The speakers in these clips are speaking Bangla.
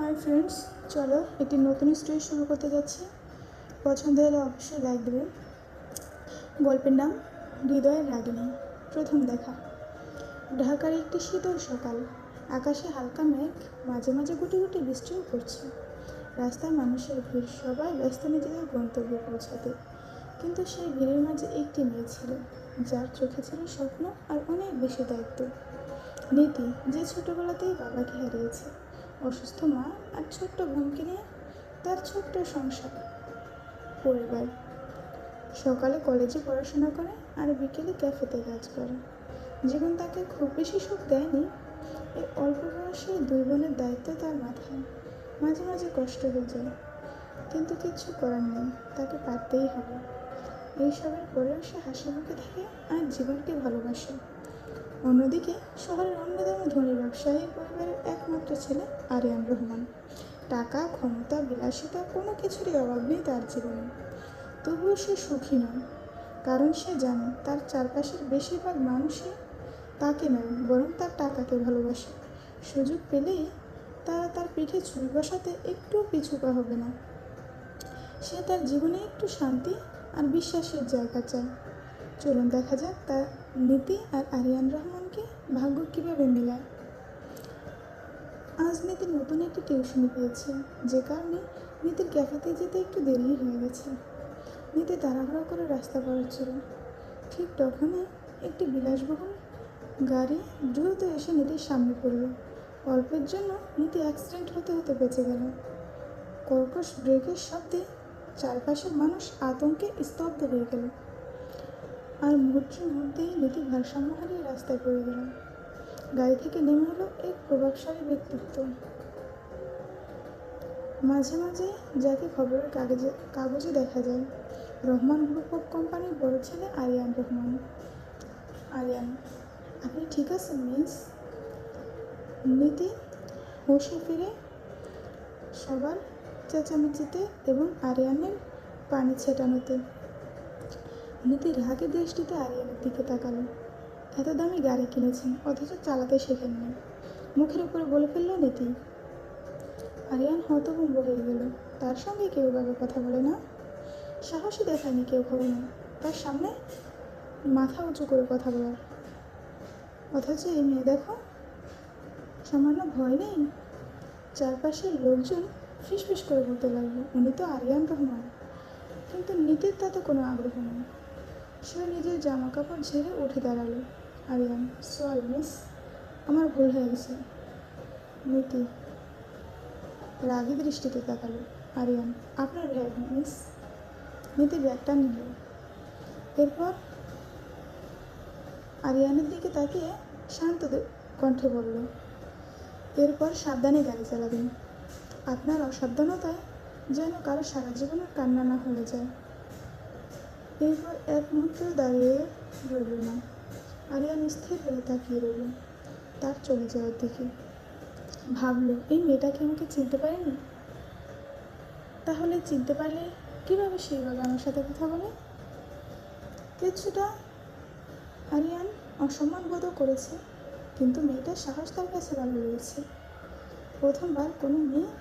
হাই ফ্রেন্ডস, চলো একটি নতুন স্টোরি শুরু করতে যাচ্ছি। পছন্দ হলে অবশ্যই লাইক দেবেন। গল্পের নাম হৃদয়ের রাগিনী। প্রথম দেখা। ঢাকার একটি শীতল সকাল। আকাশে হালকা মেঘ, মাঝে মাঝে গুটি গুটি বৃষ্টিও পড়ছে। রাস্তায় মানুষের ভিড়, সবাই ব্যস্ত নিজেদের গন্তব্যে পৌঁছাতে। কিন্তু সেই ভিড়ের মাঝে একটি মেয়ে ছিল, যার চোখে ছিল স্বপ্ন আর অনেক বেশি দায়িত্ব। নীতি, যে ছোটবেলাতেই বাবাকে হারিয়েছে, অসুস্থ মা আর ছোট্ট বোনকে নিয়ে তার ছোট্ট সংসার পরিবার। সকালে কলেজে পড়াশোনা করে আর বিকেলে ক্যাফেতে কাজ করে। জীবন তাকে খুব বেশি সুখ দেয়নি। এই অল্প বয়সে দুই বোনের দায়িত্ব তার মাথায়। মাঝে মাঝে কষ্ট হয়ে যায়, কিন্তু কিচ্ছু করার নেই, তাকে পারতেই হবে। এইসবের পরেও সে হাসি মুখে থাকে আর জীবনকে ভালোবাসে। অন্যদিকে শহরের অন্যতম ধনী ব্যবসায়ী পরিবারের একমাত্র ছেলে আরিয়ান রহমান। টাকা, ক্ষমতা, বিলাসিতা কোনো কিছুরই অভাব নেই তার জীবনে। তবুও সে সুখী নয়, কারণ সে জানে তার চারপাশের বেশিরভাগ মানুষই তাকে নয়, বরং তার টাকাকে ভালোবাসে। সুযোগ পেলেই তারা তার পিঠে ছুরি বসাতে একটুও পিছুপা হবে না। সে তার জীবনে একটু শান্তি আর বিশ্বাসের জায়গা চায়। চলুন দেখা যাক তার নীতি আর আরিয়ান রহমানকে ভাগ্য কীভাবে মেলায়। আজ নীতি নতুন একটি টিউশনি পেয়েছে, যে কারণে নীতির ক্যাফেতে যেতে একটু দেরি হয়ে গেছে। নীতি তাড়াহুড়ো করে রাস্তা পার হচ্ছিল। ঠিক তখনই একটি বিলাসবহুল গাড়ি দ্রুত এসে নীতির সামনে পড়ল। অল্পের জন্য নীতি অ্যাক্সিডেন্ট হতে হতে বেঁচে গেল। কর্কশ ব্রেকের শব্দে চারপাশের মানুষ আতঙ্কে স্তব্ধ হয়ে গেল, আর মুহূর্তের মধ্যেই নীতি ভারসাম্য হারিয়ে রাস্তায় পড়ে গেল। গাড়ি থেকে নেমে হলো এক প্রভাবশালী ব্যক্তিত্ব, মাঝে মাঝে যাকে খবরের কাগজে দেখা যায়। রহমান গ্রুপ অফ কোম্পানির বড় ছেলে আরিয়ান রহমান। আরিয়ান, আপনি ঠিক আছেন মিস? নীতি হুঁশে ফিরে সবার চেঁচামেচিতে এবং আরিয়ানের পানি ছেটানোতে। নীতি রাগে দৃষ্টিতে আরিয়ানের দিকে তাকালো। এত দামি গাড়ি কিনেছেন, অথচ চালাতে শেখেননি, মুখের উপরে বলে ফেলল নীতি। আরিয়ান হতভম্ব হয়ে গেল। তার সঙ্গে কেউ ভাবে কথা বলে না, সাহসই দেখায়নি কেউ কখনো তার সামনে মাথা উঁচু করে কথা বলার। অথচ এই মেয়ে দেখো, সামান্য ভয় নেই। চারপাশের লোকজন ফিসফিস করে বলতে লাগলো, উনি তো আরিয়ান রহমান। কিন্তু নীতির তাতে কোনো আগ্রহ নেই। সে নিজের জামা কাপড় ঝেড়ে উঠে দাঁড়ালো। আরিয়ান, সরি মিস, আমার ভুল হয়ে গেছে। নীতি রাগী দৃষ্টিতে তাকালো। আরিয়ান, আপনার ব্যাগ মিস। নীতি ব্যাগটা নিল। এরপর আরিয়ানের দিকে তাকিয়ে শান্ত কণ্ঠে বলল, এরপর সাবধানে গাড়ি চালাবেন। আপনার অসাবধানতায় যেন কারো সারা জীবনের কান্না না হয়ে যায়। এরপর এক মুহূর্ত দাঁড়িয়ে রইল না। আরিয়ান স্থির হয়ে তাকিয়ে রইল তার চলে যাওয়ার দিকে। ভাবলো, এই মেয়েটাকে আমাকে চিনতে পারেনি, তাহলে চিনতে পারলে কীভাবে সেইভাবে আমার সাথে কথা বলে। কিছুটা আরিয়ান অসম্মান বোধ করেছে, কিন্তু মেয়েটার সাহস তার কাছে ভালো লেগেছে। প্রথমবার কোনো মেয়ে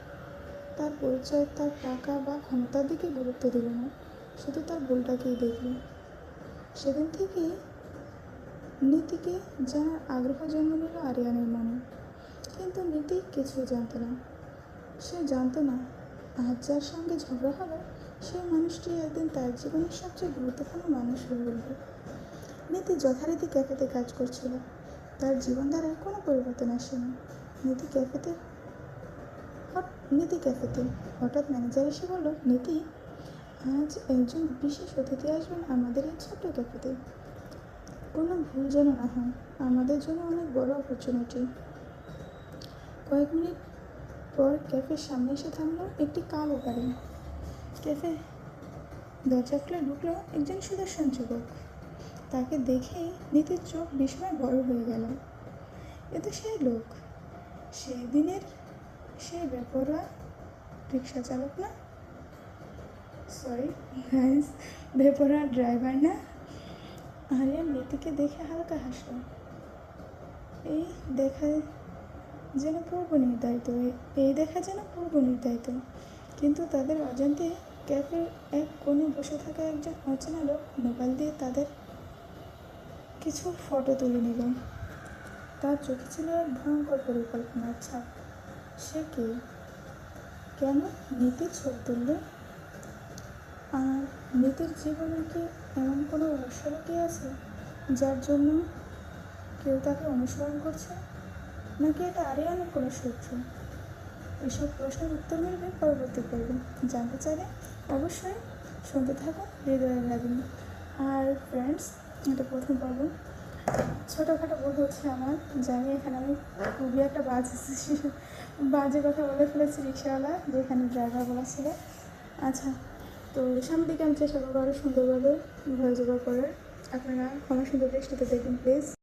তার পরিচয়, তার টাকা বা ক্ষমতার দিকে গুরুত্ব দিল না, শুধু তার ভুলটাকেই দেখল। সেদিন থেকেই নীতিকে জানার আগ্রহ জন্ম নিল আরিয়ানের মনে। কিন্তু নীতি কিছুই জানত না। সে জানত না আজ যার সঙ্গে ঝগড়া হলো, সেই মানুষটি একদিন তার জীবনের সবচেয়ে গুরুত্বপূর্ণ মানুষ হয়ে উঠবে। নীতি যথারীতি ক্যাফেতে কাজ করছিল। তার জীবনধারায় কোনো পরিবর্তন আসেনি। নীতি ক্যাফেতে হঠাৎ ম্যানেজার এসে বলল, নীতি, আজ একজন বিশেষ অতিথি আসবেন আমাদের এই ছোট্ট ক্যাফেতে। কোনো ভুল যেন না হয়, আমাদের জন্য অনেক বড় অপরচুনিটি। কয়েক মিনিট পর ক্যাফের সামনে এসে থামলো একটি কালো গাড়ি। ক্যাফে দরজা খুলে ঢুকলো একজন সুদর্শন যুবক। তাকে দেখেই নীতির চোখ বিস্ময়ে বড় হয়ে গেল। এ তো সেই লোক, সেই দিনের সেই বেপরোয়া রিক্সা চালক না, সরি গাইস, বেপরোয়া ড্রাইভার না। আরিয়ান নীতিকে দেখে হালকা হাসল। এই দেখা যেন পূর্ব নির্ধারিত, এই দেখা যেন পূর্ব নির্ধারিত। কিন্তু তাদের অজান্তে ক্যাফের এক কোণে বসে থাকা একজন অচেনা লোক মোবাইল দিয়ে তাদের কিছু ফটো তুলে নিল। তার চোখে ছিল এক ভয়ঙ্কর পরিকল্পনার ছাপ। সে কে? কেন নীতির ছবি তুলল? আর নীতির জীবনে কি এমন কোনো রহস্য লুকিয়ে আছে যার জন্য কেউ তাকে অনুসরণ করছে? নাকি এটা আরিয়ানের কোনো শত্রু? এসব প্রশ্নের উত্তর মিলবে পরবর্তী পর্বে। জানতে চাইলে অবশ্যই শুনতে থাকুন হৃদয়ের রাগিনী। আর ফ্রেন্ডস, এটা প্রথম পর্ব। ছোটোখাটো ভুল হচ্ছে আমার, জানি। এখানে আমি খুবই একটা বাজে কথা বলে ফেলেছি রিক্সাওয়ালা, যেখানে ড্রাইভার বলা ছিল। আচ্ছা, তো সামনের দিকে আমি চেষ্টা করবো আরও সুন্দরভাবে ভয়েস ওভার করার। আপনারা ক্ষমা সুন্দর দৃষ্টিতে দেখুন প্লিজ।